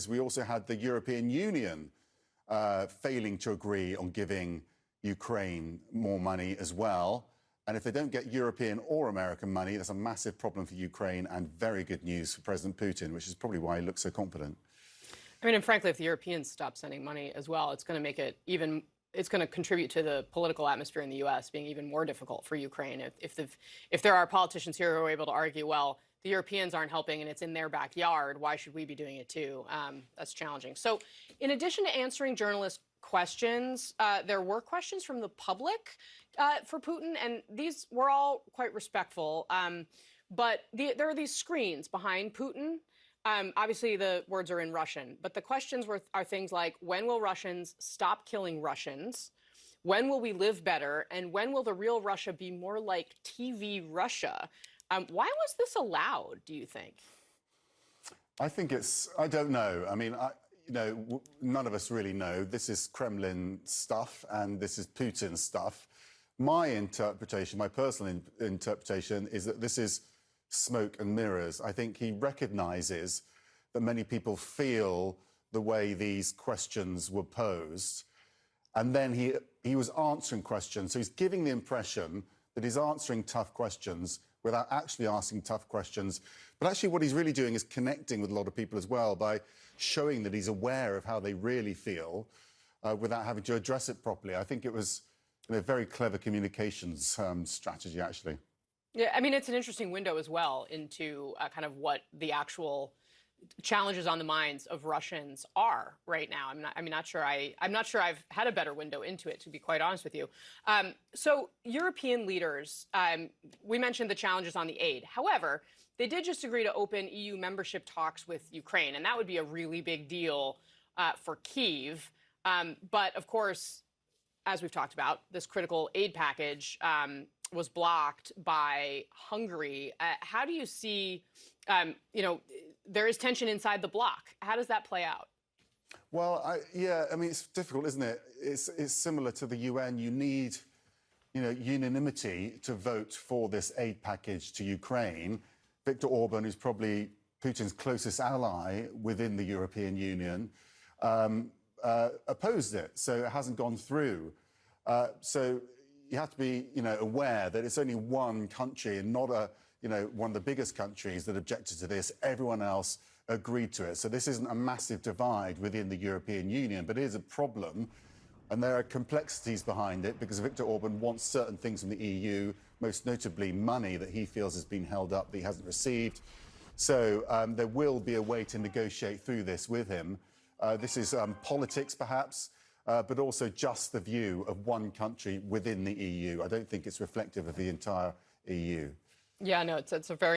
We also had the European Union failing to agree on giving Ukraine more money as well. And if they don't get European or American money, that's a massive problem for Ukraine and very good news for President Putin, which is probably why he looks so confident. I mean, and frankly, if the Europeans stop sending money as well, it's going to make it even, it's going to contribute to the political atmosphere in the U.S. being even more difficult for Ukraine. If there are politicians here who are able to argue, well, the Europeans aren't helping and it's in their backyard, why should we be doing it too? That's challenging. So in addition to answering journalist questions, there were questions from the public for Putin, and these were all quite respectful. But there are these screens behind Putin. Obviously, the words are in Russian, but the questions are things like, when will Russians stop killing Russians? When will we live better? And when will the real Russia be more like TV Russia? Why was this allowed, do you think? I think I don't know. I mean, none of us really know. This is Kremlin stuff and this is Putin stuff. My interpretation, my personal interpretation, is that this is smoke and mirrors. I think he recognizes that many people feel the way these questions were posed. And then he was answering questions. So he's giving the impression that he's answering tough questions without actually asking tough questions. But actually what he's really doing is connecting with a lot of people as well by showing that he's aware of how they really feel without having to address it properly. I think it was a very clever communications strategy, actually. Yeah, I mean, it's an interesting window as well into kind of what the actual challenges on the minds of Russians are right now. I'm not sure I've had a better window into it, to be quite honest with you. So European leaders, we mentioned the challenges on the aid. However, they did just agree to open EU membership talks with Ukraine, and that would be a really big deal for Kyiv. But of course, as we've talked about, this critical aid package was blocked by Hungary. How do you see, there is tension inside the bloc. How does that play out? Well, yeah, I mean, it's difficult, isn't it? It's similar to the UN. You need, unanimity to vote for this aid package to Ukraine. Viktor Orban, who's probably Putin's closest ally within the European Union, opposed it, so it hasn't gone through. So you have to be, aware that it's only one country and not one of the biggest countries that objected to this. Everyone else agreed to it. So this isn't a massive divide within the European Union, but it is a problem. And there are complexities behind it because Viktor Orban wants certain things from the EU, most notably money that he feels has been held up that he hasn't received. So there will be a way to negotiate through this with him. This is politics, perhaps, but also just the view of one country within the EU. I don't think it's reflective of the entire EU. Yeah, no, it's a very